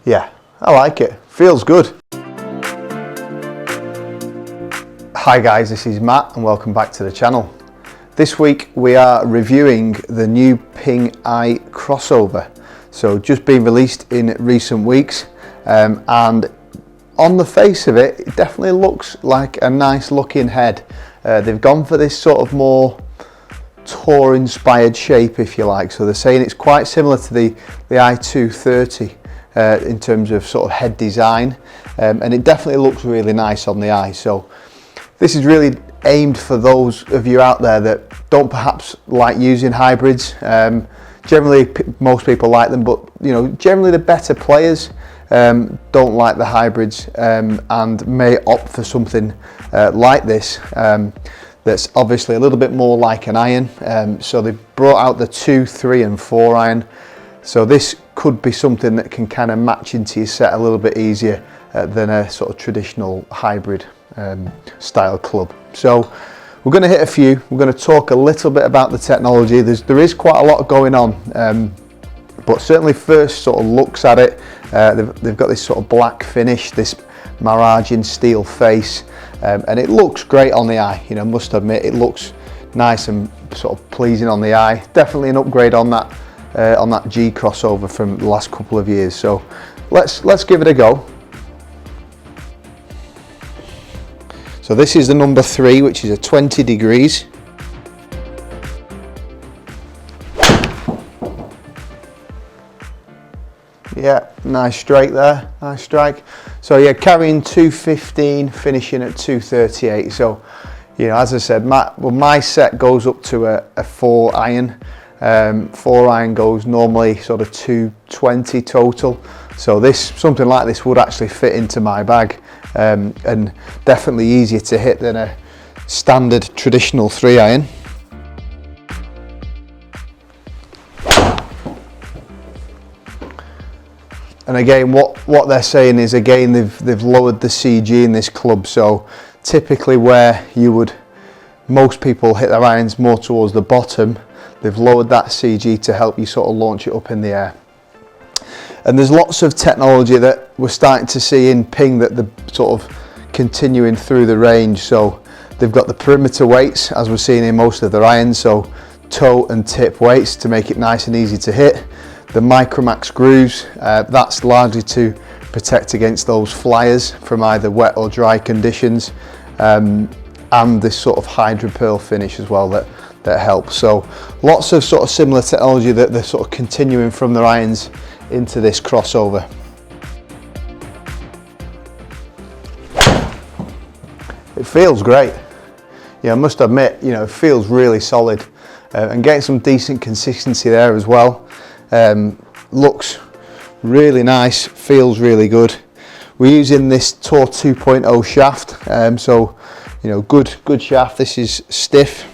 Yeah, I like it. Feels good. Hi guys, this is Matt and welcome back to the channel. This week we are reviewing the new Ping iCrossover. So just been released in recent weeks, and on the face of it, it definitely looks like a nice looking head. They've gone for this sort of more tour inspired shape, if you like. So they're saying it's quite similar to the i230 in terms of sort of head design, and it definitely looks really nice on the eye. So this is really aimed for those of you out there that don't perhaps like using hybrids. Generally, most people like them, but you know, generally the better players don't like the hybrids and may opt for something like this. That's obviously a little bit more like an iron. So they brought out the 2, 3 and 4 iron. So this could be something that can kind of match into your set a little bit easier than a sort of traditional hybrid style club. So we're going to hit a few. We're going to talk a little bit about the technology. There is quite a lot going on, but certainly first sort of looks at it, they've got this sort of black finish, this Maragin steel face, and it looks great on the eye. You know, must admit, it looks nice and sort of pleasing on the eye. Definitely an upgrade on that G crossover from the last couple of years. So let's give it a go. So this is the number 3, which is a 20 degrees. Yeah, nice strike there, nice strike. So yeah, carrying 215, finishing at 238. So, you know, as I said, my set goes up to a 4 iron. 4 iron goes normally sort of 220 total. So something like this would actually fit into my bag, and definitely easier to hit than a standard traditional 3 iron. And again, what they're saying is, again, they've lowered the CG in this club. So typically where most people hit their irons more towards the bottom, they've lowered that CG to help you sort of launch it up in the air. And there's lots of technology that we're starting to see in Ping that they're sort of continuing through the range. So they've got the perimeter weights, as we're seeing in most of their irons, so toe and tip weights to make it nice and easy to hit. The Micromax grooves, that's largely to protect against those flyers from either wet or dry conditions, and this sort of Hydro Pearl finish as well that helps. So lots of sort of similar technology that they're sort of continuing from their irons into this crossover. It feels great. Yeah, I must admit, you know, it feels really solid, and getting some decent consistency there as well. Looks really nice, feels really good. We're using this Tor 2.0 shaft, so you know, good shaft. This is stiff.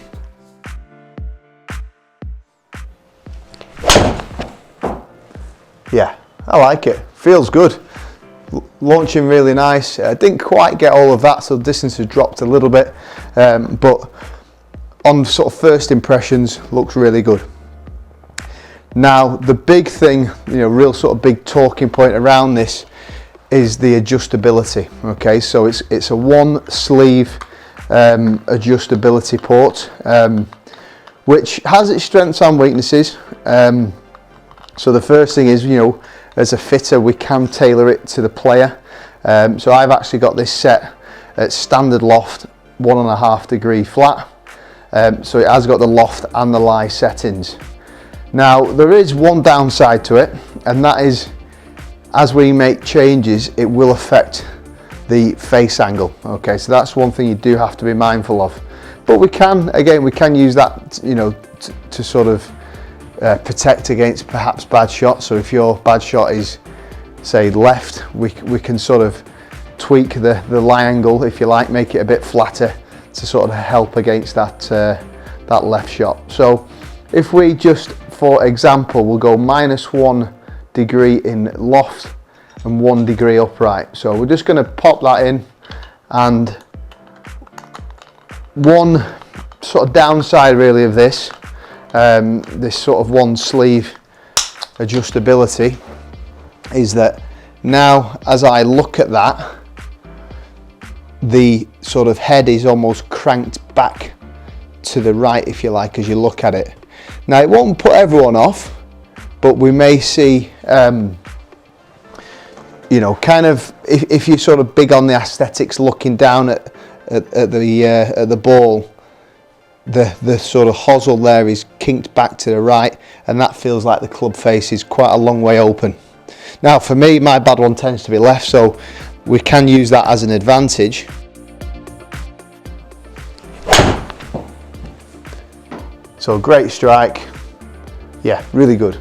Yeah, I like it. Feels good. Launching really nice. Didn't quite get all of that, so the distance has dropped a little bit, but on sort of first impressions, looks really good. Now the big thing, you know, real sort of big talking point around this is the adjustability. Okay, so it's a 1 sleeve adjustability port, which has its strengths and weaknesses. So the first thing is, you know, as a fitter, we can tailor it to the player. So I've actually got this set at standard loft, 1.5 degree flat. So it has got the loft and the lie settings. Now there is one downside to it, and that is, as we make changes, it will affect the face angle. Okay, so that's one thing you do have to be mindful of. But we can use that, you know, to sort of protect against perhaps bad shots. So if your bad shot is, say, left, we can sort of tweak the lie angle, if you like, make it a bit flatter to sort of help against that left shot. So if we just, for example, we'll go -1 degree in loft and 1 degree upright. So we're just going to pop that in, and one sort of downside really of this sort of 1 sleeve adjustability is that Now as I look at that, the sort of head is almost cranked back to the right, if you like, as you look at it. Now it won't put everyone off, but we may see you know, kind of if you're sort of big on the aesthetics, looking down at the ball, the sort of hosel there is kinked back to the right, and that feels like the club face is quite a long way open. Now for me, my bad one tends to be left, so we can use that as an advantage. So great strike, yeah, really good.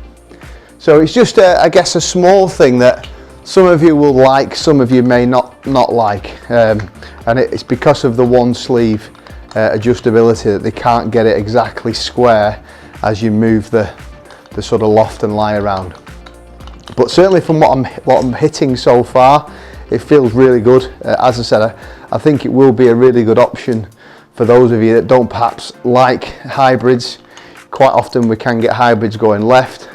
So it's just I guess a small thing that some of you will like, some of you may not like, and it's because of the one sleeve adjustability that they can't get it exactly square as you move the sort of loft and lie around. But certainly from what I'm hitting so far, it feels really good. As I said, I think it will be a really good option for those of you that don't perhaps like hybrids. Quite often we can get hybrids going left.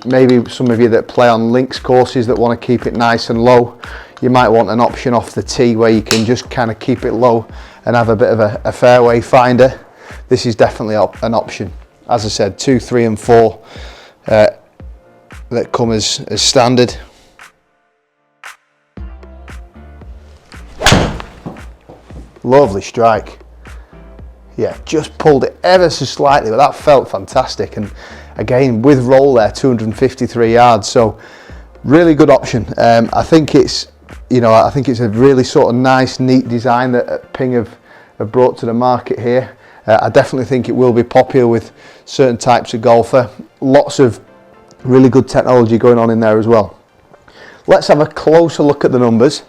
Maybe some of you that play on links courses that want to keep it nice and low, you might want an option off the tee where you can just kind of keep it low and have a bit of a fairway finder. This is definitely an option. As I said, 2, 3 and 4 that come as standard. Lovely strike. Yeah, just pulled it ever so slightly, but that felt fantastic. And again, with roll there, 253 yards, so really good option. I think it's, you know, I think it's a really sort of nice, neat design that Ping have brought to the market here. I definitely think it will be popular with certain types of golfer. Lots of really good technology going on in there as well. Let's have a closer look at the numbers.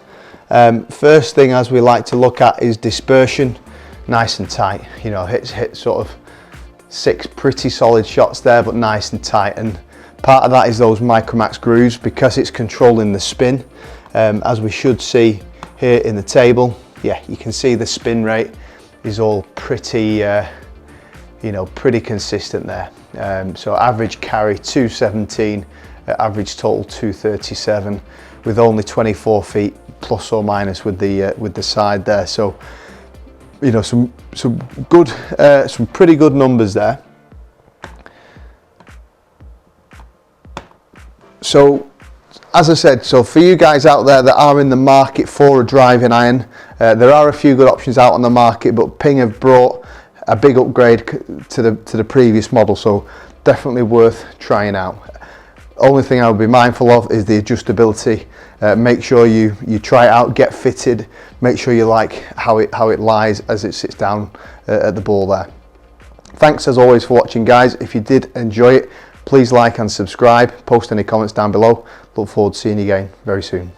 First thing, as we like to look at, is dispersion. Nice and tight, you know, hit sort of 6 pretty solid shots there, but nice and tight. And part of that is those Micromax grooves, because it's controlling the spin, as we should see here in the table. Yeah, you can see the spin rate is all pretty, you know, pretty consistent there. So average carry 217, average total 237, with only 24 feet plus or minus with the side there. So, you know, some good, some pretty good numbers there. So, as I said, so for you guys out there that are in the market for a driving iron, there are a few good options out on the market, but Ping have brought a big upgrade to the previous model, so definitely worth trying out. Only thing I would be mindful of is the adjustability. Make sure you try it out, get fitted, make sure you like how it lies as it sits down at the ball there. Thanks as always for watching, guys. If you did enjoy it, please like and subscribe, post any comments down below. Look forward to seeing you again very soon.